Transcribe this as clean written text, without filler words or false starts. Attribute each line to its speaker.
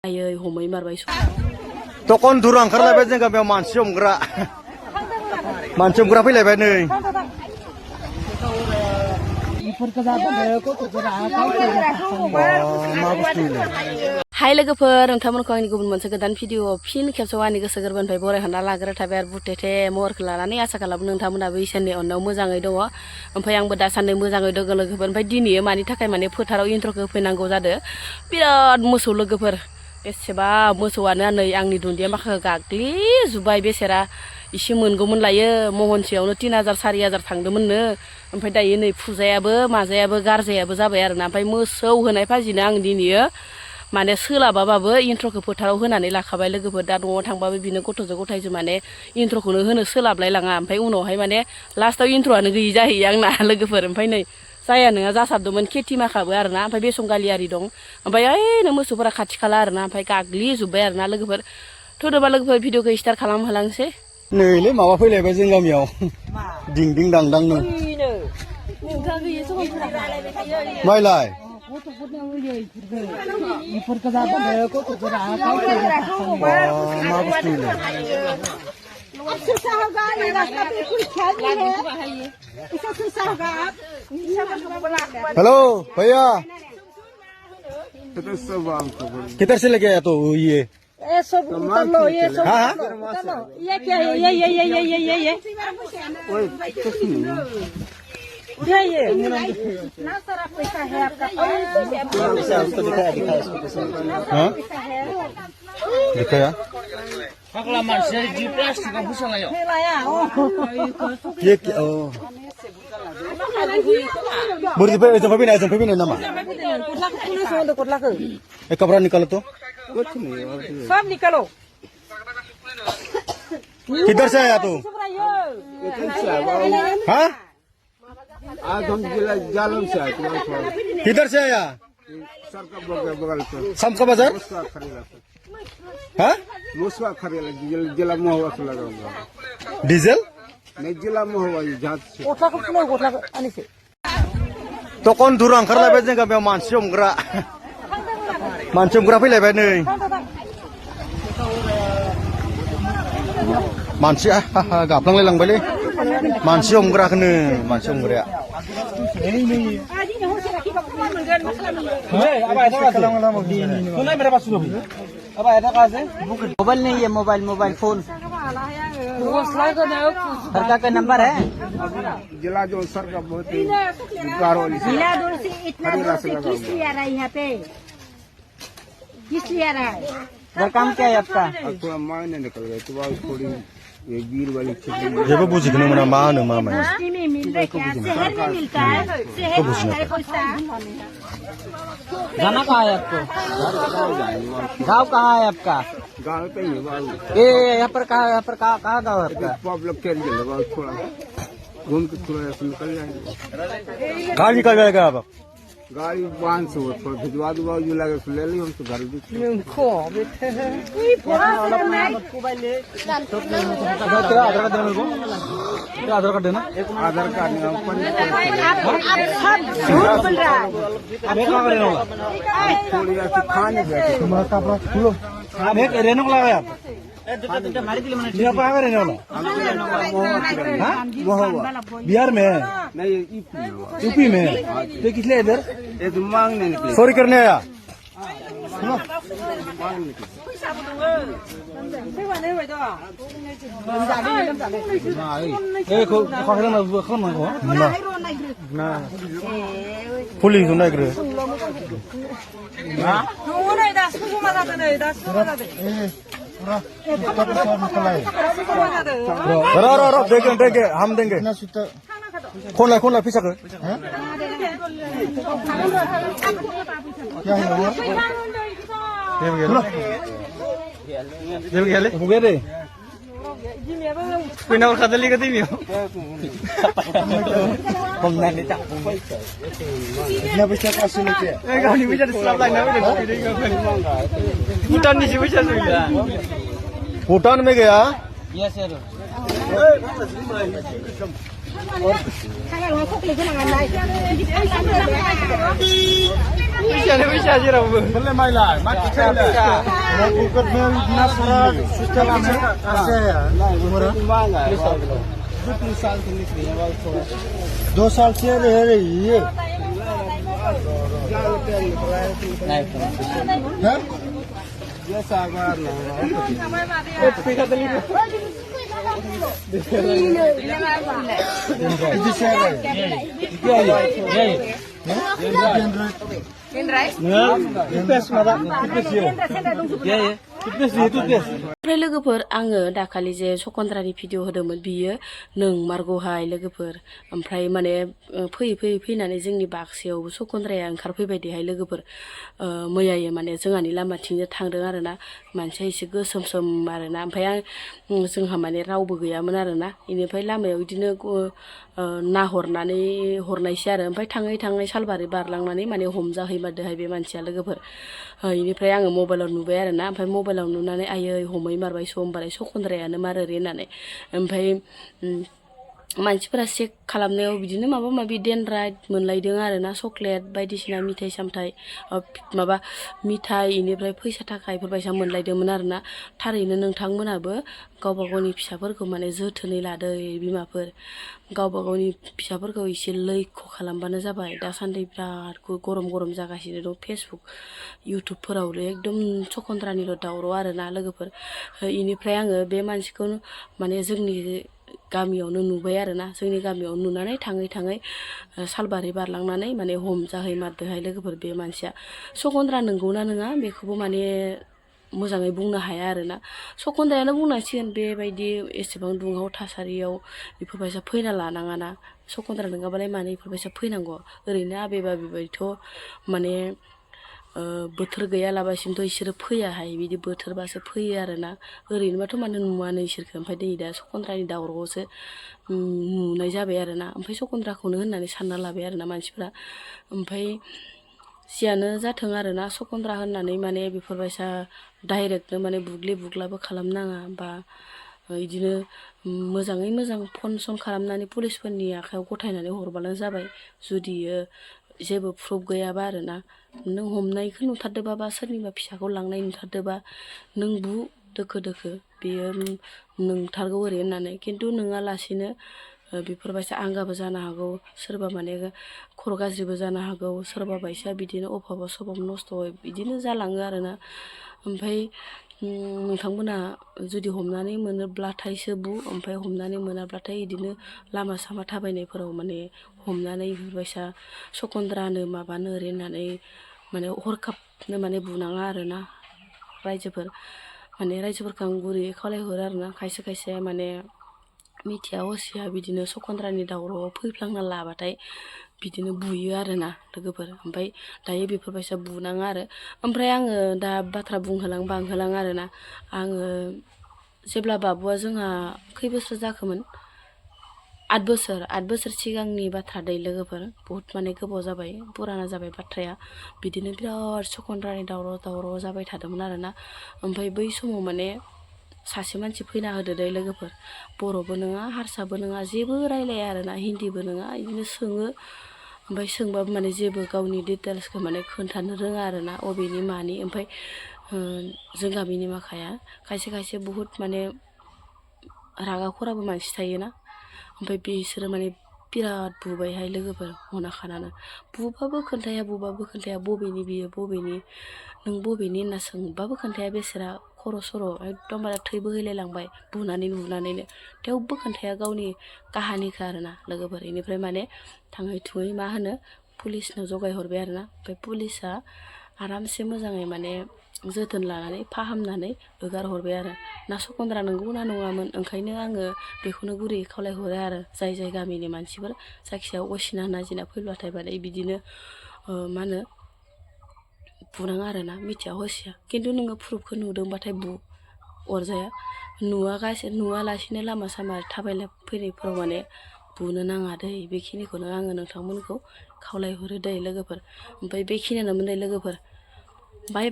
Speaker 1: आयै हमै मारबाय
Speaker 2: तकन दुर ओंखारलायबाय जों गामियाव मानसि हमग्रा फैलायबाय नै
Speaker 1: हाय लोगोफोर नोंथांमोनखौ आंनि गुबुन मोनसे गोदान भिडिअ फिन खेबसेयाव आंनि गोसो गोरबोनिफ्राय बरायहरना लाग्रोनाय थाबाय आरो बुथेथे महरखौ लानानै आसा खालामो नोंथांमोनाबो इसोरनि अननायाव मोजाङै दङ ओमफ्राय आंबो दासान्दि मोजाङै दङ लोगोफोर ओमफ्राय दिनै मानि थाखाय माने फोथाराव इन्ट्र'खौ होफैनांगौ जादों बिराद मोसौ लोगोफोर बेसेबा मोसौआनो नै आंनि दुन्दिया माखाखौ गाग्लिजोब्बाय बेसेरा इसे मोनगौमोन लायो महनसेयावनो 3000 4000 थांदोंमोननो ओमफ्राय दायो नै फुजायाबो माजायाबो गारजायाबो जाबाय आरोना ओमफ्राय मोसौ होनाय फाजिनो आं दिनैयो माने सोलाबाबाबो इन्ट्र'खौ फोथाराव होनानै लाखाबाय लोगोफोर दा न'आव थांबाबो बिनो गथ'जों गथायजों माने इन्ट्र'खौनो होनो सोलाबलाय लाङा ओमफ्राय उनावहाय माने लास्टाव इन्ट्र'आनो गैयि जाहैयो आंना लोगोफोर ओमफ्राय नै जाया नोङा जासाबदोंमोन खेथि माखाबो आरोना ओमफ्राय बेसंगालि आरि दं ओमफ्राय ओइनो मोसौफोरा खाथि खाला आरोना ओमफ्राय गाग्लिजोब्बाय आरोना लोगोफोर थोदोबा लोगोफोर भिडिअखौ स्टार्ट खालामहोलांसै
Speaker 2: नैलै माबा फैलायबाय जों गामियाव दिं दिं दां दां नो माइलाय हेलो भैया किधर से लेके आया तो ये
Speaker 3: सब उतर लो ये सब उतर लो ये क्या है ये क्या ये ना सारा पैसा है आपका
Speaker 2: हाँ दिखाया
Speaker 4: अगला मानसिया जी प्लास्टिक का फुसा लायो
Speaker 2: ये क्या ओ बुर्दी पे ऐसा भी नहीं नामा एक कपड़ा निकालो तो
Speaker 3: सब निकालो
Speaker 2: किधर से आया तू हाँ
Speaker 5: आज हम जिला जालम से आए
Speaker 2: किधर से आया
Speaker 5: बगल से
Speaker 2: शाम का बाजार हाँ
Speaker 5: मुस्वा खरीला जिला महुआ से लगाऊंगा
Speaker 2: डीजल
Speaker 5: नहीं जिला महुआ जात से
Speaker 2: तकन दुर ओंखारलायबाय जों गामियाव मानसि हमग्रा फैलायबाय नै मानसि गाबलांलायलांबायलै मानसि हमग्राखौनो मानसि हमग्राया
Speaker 4: मोबाइल नहीं है मोबाइल फोन सरकार का नंबर है
Speaker 5: जिला जो सर का बहुत
Speaker 3: जिला दूर से इतना दूर से किस लिए आ रहा है यहाँ पे किस लिए आ रहा है
Speaker 4: घर काम क्या है आपका
Speaker 5: थोड़ा मायने निकल गए तो थोड़ी ये वीर वाली
Speaker 2: जेबो बुजिखौनो मोना मा होनो मा माया
Speaker 3: बस्ती में मिल रहा है क्या शहर में मिलता है शहर में है पैसा
Speaker 4: जाना कहाँ है आपको गाँव कहाँ है आपका
Speaker 5: गाँव पे ही बाबू
Speaker 4: ये यहाँ पर कहाँ गाँव है आपका
Speaker 5: पब्लिक के लिए थोड़ा घूम के थोड़ा निकल जाएंगे
Speaker 2: कहाँ निकल जाएगा अब
Speaker 5: गाड़ी बांध से थोड़ा भिजवा दो बाबू लगे तो ले ली हम तो घर भी
Speaker 2: आधार कार्ड देना
Speaker 5: आधार कार्ड थोड़ी ऐसी खाने बैठे
Speaker 2: रहने को लगा आप बिहार में है
Speaker 5: नहीं
Speaker 2: यूपी में है तो किस लिए इधर
Speaker 5: ये तो मांगने निकले
Speaker 2: चोरी करने आया पुलिस नायग्रो रो देंगे हम देंगे खोल ला पैसा को हो गया रे Pinaw kadali ka din yun. Kung nanita kung may ka. Nabisa ka sunod siya. Eh, kung hindi bisa dislap lang namin. Bhutan ni bisa sudah. Bhutan में गया?
Speaker 4: Yes sir.
Speaker 2: फैसा जेरावबो बोले माइलाय मा फैसा पकेट में इतना सारा सिस्टम है ऐसे 2 साल से निकली है 2 साल से रह रही है ये सागर पैसा दली
Speaker 1: ओमफ्राय लोगोफोर आङो दाखालि जे सखन्द्रानि भिडिअ होदोंमोन बियो नोंमारगौहाय लोगोफोर ओमफ्राय माने फैयै फैनानै जोंनि बाक्सायावबो सखन्द्राया ओंखारफैबायदिहाय लोगोफोर मैयायो माने जोंहानि लामाथिंनो थांदों आरोना मानसिया एसे गोसोम आरोना ओमफ्राय जोंहा माने रावबो गैयामोन आरोना बेनिफ्राय लामायाव बिदिनो नाहरनानै हरनायसै आरो ओमफ्राय थाङै सालबारि बारलांनानै माने हमजाहैमारदोहाय बे मानसिया लोगोफोर बेनिफ्राय आङो मबाइलाव नुबाय आरोना ओमफ्राय मबाइलाव नुनानै आयै हमै मारबाय होमबालाय सखन्द्रायानो मार ओरै होननानै ओमफ्राय मानसिफोरा चेक खालामनायाव बिदिनो माबा माबि डेनड्राइट मोनलायदों आरोना चक्लेट बायदिसिना मिथाइ सामथाइ माबा मिथाइ इनिफ्राय फैसा थाखा इफोरबायसा मोनलायदोंमोन आरोना थारैनो नोंथांमोनाबो गावबा गावनि फिसाफोरखौ माने जोथोनै लादो बिमाफोर गावबा गावनि फिसाफोरखौ एसे लैख' खालामबानो जाबाय दासान्दि बिराद गरम जागासिनो दं फेसबुक इउटुबफोराव एकदम सखन्द्रानिल' दावराव आरोना लोगोफोर इनिफ्राय आङो बे मानसिखौ माने जोंनि गामियावनो नुबाय आरोना जोंनि गामियाव नुनानै थाङै सालबारि बारलांनानै माने हमजाहैमारदोहाय लोगोफोर बे मानसिया सखन्द्रा नंगौना नङा बेखौबो माने मोजाङै बुंनो हाया आरोना सखन्द्रायानो बुंनांसिगोन बेबायदि एसेबां दुंहाव थासारियाव बेफोरबायसा फैना लानाङाना सखन्द्रा नङाबालाय मानो बेफोरबायसा फैनांगौ ओरैनो आबे बायदिथ' माने बोथोर गैयालाबासिनोथ' इसोरो फैयाहाय बिदि बोथोरबासो फैयो आरोना ओरैनोबाथ' माने नुवानो इसोरखौ ओमफ्राय नै दा सखन्द्रानि दावरावआवसो नुनाय जाबाय आरोना ओमफ्राय सखन्द्राखौनो होननानै सानना लाबाय आरोना मानसिफ्रा ओमफ्राय जियानो जाथों आरोना सखन्द्रा होननानै माने बेफोरबायसा डाइरेक्टनो माने बुग्लाबो खालामनाङा बा बिदिनो मोजाङै मोजां फन सन खालामनानै पुलिसफोरनि आखायाव गथायनानै हरबानो जाबाय जुदि जेबो प्रुफ गैयाबा आरोना नों हमनायखौ नुथारदोबा बा सोरनिबा फिसाखौ लांनाय नुथारदोबा नों बु दोखो बेयो नोंथारगौ ओरै होननानै खिन्थु नोङालासिनो बेफोरबायसा आंगाबो जानो हागौ सोरबा माने खर' गाज्रिबो जानो हागौ सोरबा बायसा बिदिनो अभाबाव सभाब नस्थ' बिदिनो जालाङो आरोना ओमफ्राय नोंथांमोना जुदि हमनानै मोनोब्लाथायसो बु ओमफ्राय हमनानै मोनाब्लाथाय बिदिनो लामा सामा थाबायनायफोराव माने हमनानै बेफोरबायसा सखन्द्रानो माबानो ओरै होननानै माने हरखाबनो माने बुनाङा आरोना रायजोफोरखौ आं गुरैयै खावलायहरो आरोना खायसे माने मिथिया हसिया बिदिनो सखन्द्रानि दावरावआव फैफ्लांना लाबाथाय बिदिनो बुयो आरोना लोगोफोर ओमफ्राय दायो बेफोरबायसा बुनाङा आरो ओमफ्राय आङो दा बाथ्रा बांहोलां आरोना आङो जेब्ला बाबुआ जोंहा खै बोसोर जाखोमोन 8 बोसोर सिगांनि बाथ्रा दै लोगोफोर बहुत माने गोबाव जाबाय पुराना जाबाय बाथ्राया बिदिनो बिराद सखन्द्रानि दावराव जाबाय थादोंमोन आरोना ओमफ्राय बै समाव माने सासे मानसि फैना होदो दै लोगोफोर बर'बो नङा हारसाबो नङा जेबो रायलाया आरोना हिन्दीबो नङा बिदिनो सोङो ओमफ्राय सोंबाबो माने जेबो गावनि डिटेल्सखौ माने खोन्थानो रोङा आरोना अबेनि मानि ओमफ्राय जों गामिनि माखाया खायसे बहुत माने रागा खराबो मानसि थायोना ओमफ्राय बिसोरो माने बिराद बुबायहाय लोगोफोर मना खानानो बुबाबो खोन्थाया बबेनि बियो बबेनि नों बबेनि होनना सोंबाबो खोन्थाया बेसोरा खर' सर' एकदमबारे थै बोहैलायलांबाय बुनानैनो थेवबो खोन्थाया गावनि काहानिखौ आरोना लोगोफोर बेनिफ्राय माने थाङै थुङै मा होनो पुलिसनाव जगायहरबाय आरोना ओमफ्राय पुलिसा आरामसे मोजाङै माने जोथोन लानानै फाहामनानै हगार हरबाय आरो ना सखन्द्रा नंगौ ना नङामोन ओंखायनो आङो बेखौनो गुरैयै खावलायहरो आरो जाय गामिनि मानसिफोर जायखिजाया असिना नाजिना फैब्लाथाय माने बिदिनो मा होनो बुनाङा आरोना मिथिया हसिया खिन्थु नोङो प्रुफखौ नुदोंबाथाय बु अरजाया नुवालासिनो लामा सामा थाबायला फैनायफोराव माने बुनो नाङा दै बेखिनिखौनो आङो नोंथांमोनखौ खावलायहरो दै लोगोफोर ओमफ्राय बेखिनियानोमोन दै लोगोफोर बाय